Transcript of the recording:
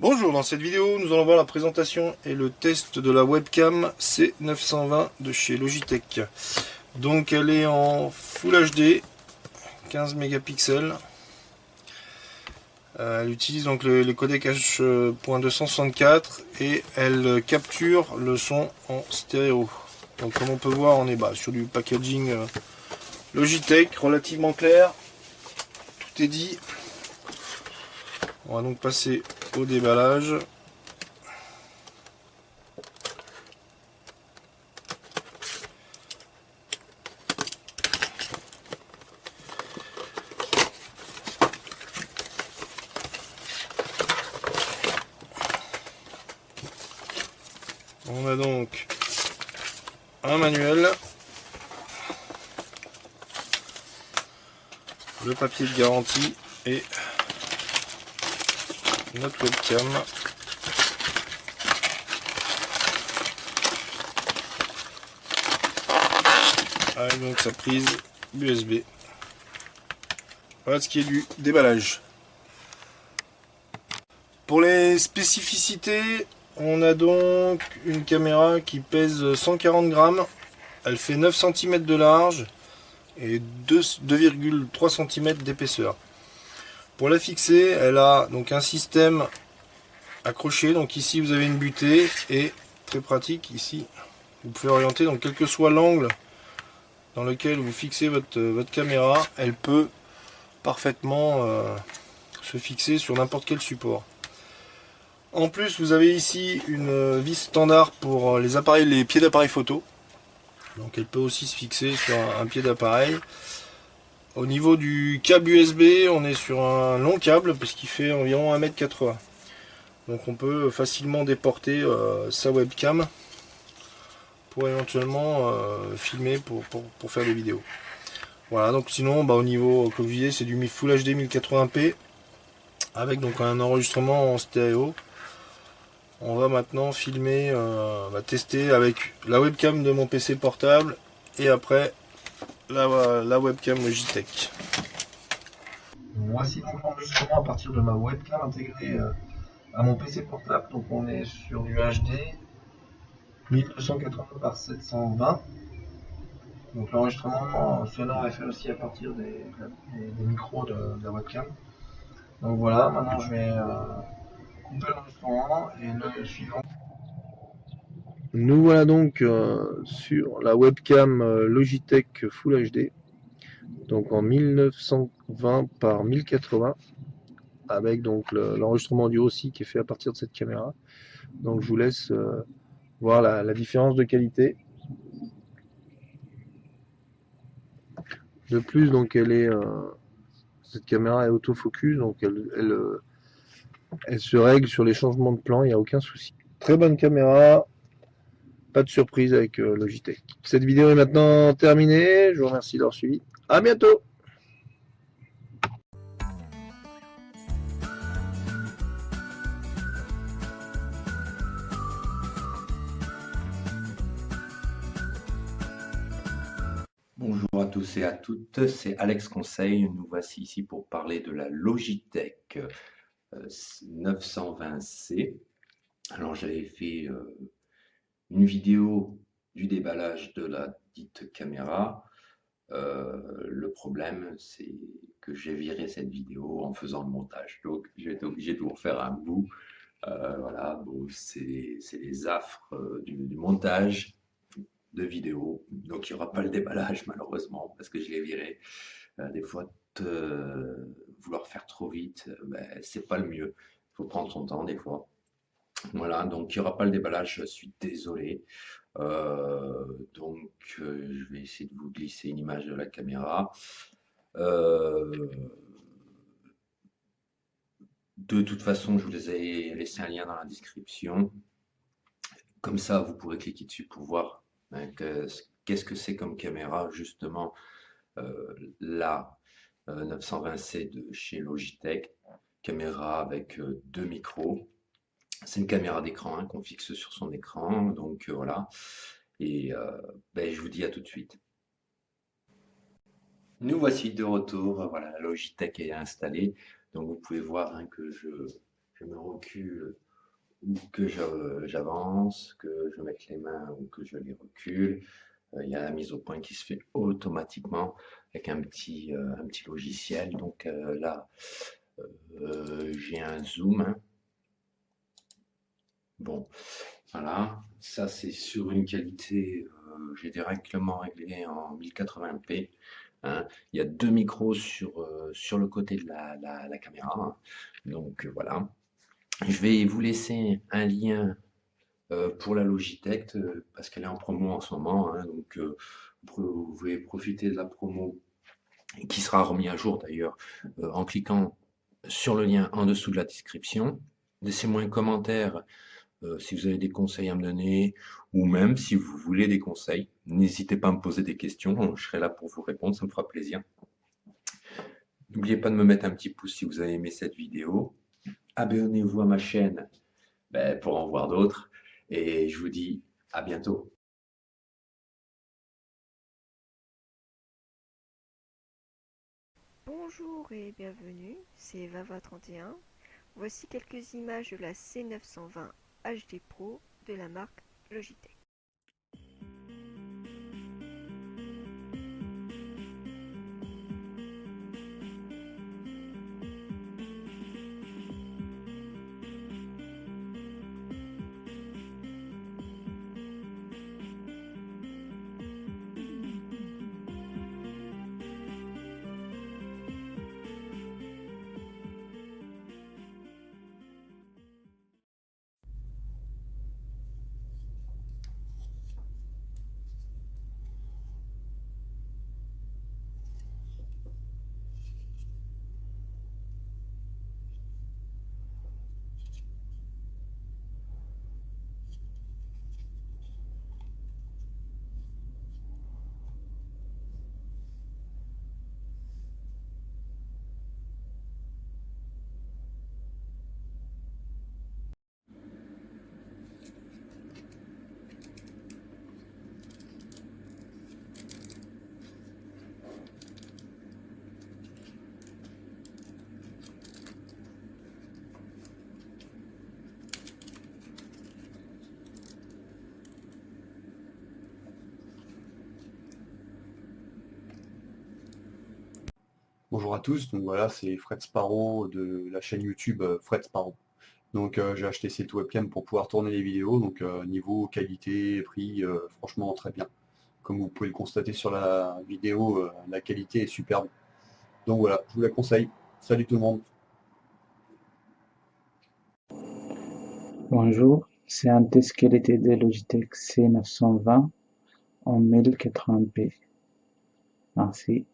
Bonjour, dans cette vidéo, nous allons voir la présentation et le test de la webcam C920 de chez Logitech. Donc elle est en Full HD, 15 mégapixels. Elle utilise donc les codecs H.264 et elle capture le son en stéréo. Donc comme on peut voir, on est sur du packaging Logitech relativement clair. Tout est dit. On va donc passer au déballage. On a donc un manuel, le papier de garantie et notre webcam. Avec donc sa prise USB. Voilà ce qui est du déballage. Pour les spécificités, on a donc une caméra qui pèse 140 grammes. Elle fait 9 cm de large et 2,3 cm d'épaisseur. Pour la fixer, elle a donc un système accroché. Donc ici vous avez une butée et très pratique ici, vous pouvez orienter donc quel que soit l'angle dans lequel vous fixez votre caméra, elle peut parfaitement se fixer sur n'importe quel support. En plus, vous avez ici une vis standard pour les pieds d'appareil photo. Donc elle peut aussi se fixer sur un pied d'appareil. Au niveau du câble USB, on est sur un long câble puisqu'il fait environ 1,80 m. Donc on peut facilement déporter sa webcam pour éventuellement filmer pour faire des vidéos. Voilà, donc sinon au niveau, comme je disais, c'est du Full HD 1080p avec donc un enregistrement en stéréo. On va maintenant filmer, tester avec la webcam de mon PC portable et après la webcam Logitech. Voici donc l'enregistrement à partir de ma webcam intégrée à mon PC portable. Donc on est sur du HD 1280 par 720. Donc l'enregistrement sonore est fait aussi à partir des micros de la webcam. Donc voilà, maintenant je vais couper l'enregistrement et le suivant. Nous voilà donc sur la webcam Logitech Full HD, donc en 1920 par 1080, avec donc l'enregistrement audio aussi qui est fait à partir de cette caméra. Donc je vous laisse voir la différence de qualité. De plus, donc cette caméra est autofocus, donc elle se règle sur les changements de plan, il n'y a aucun souci. Très bonne caméra, pas de surprise avec Logitech. Cette vidéo est maintenant terminée, je vous remercie d'avoir suivi. À bientôt! Bonjour à tous et à toutes, c'est Alex Conseil. Nous voici ici pour parler de la Logitech 920C. Alors j'avais fait une vidéo du déballage de la dite caméra. Le problème, c'est que j'ai viré cette vidéo en faisant le montage. Donc j'ai été obligé de vous refaire un bout. Voilà, bon, c'est les affres du montage de vidéo, donc il n'y aura pas le déballage malheureusement parce que je l'ai viré. Des fois, vouloir faire trop vite, c'est pas le mieux. Il faut prendre son temps des fois. Voilà, donc il n'y aura pas le déballage, je suis désolé. Je vais essayer de vous glisser une image de la caméra. De toute façon, je vous ai laissé un lien dans la description. Comme ça, vous pourrez cliquer dessus pour voir qu'est-ce que c'est comme caméra, justement, la 920C de chez Logitech. Caméra avec deux micros. C'est une caméra d'écran qu'on fixe sur son écran. Donc voilà. Et je vous dis à tout de suite. Nous voici de retour. Voilà, la Logitech est installée. Donc vous pouvez voir que je me recule ou que j'avance, que je mette les mains ou que je les recule. Il y a la mise au point qui se fait automatiquement avec un petit logiciel. Donc là, j'ai un zoom, hein. Bon, voilà, ça c'est sur une qualité, j'ai directement réglé en 1080p, hein. Il y a deux micros sur le côté de la caméra, hein. Donc voilà. Je vais vous laisser un lien pour la Logitech parce qu'elle est en promo en ce moment, hein. Donc vous pouvez profiter de la promo qui sera remis à jour d'ailleurs en cliquant sur le lien en dessous de la description. Laissez-moi un commentaire si vous avez des conseils à me donner, ou même si vous voulez des conseils, n'hésitez pas à me poser des questions, je serai là pour vous répondre, ça me fera plaisir. N'oubliez pas de me mettre un petit pouce si vous avez aimé cette vidéo. Abonnez-vous à ma chaîne pour en voir d'autres. Et je vous dis à bientôt. Bonjour et bienvenue, c'est Vava31. Voici quelques images de la C920 HD Pro de la marque Logitech. Bonjour à tous, donc voilà, c'est Fred Sparrow de la chaîne YouTube Fred Sparrow. Donc j'ai acheté cette webcam pour pouvoir tourner les vidéos, donc niveau qualité, prix, franchement très bien. Comme vous pouvez le constater sur la vidéo, la qualité est superbe. Donc voilà, je vous la conseille. Salut tout le monde. Bonjour, c'est un test qualité de Logitech C920 en 1080p. Merci.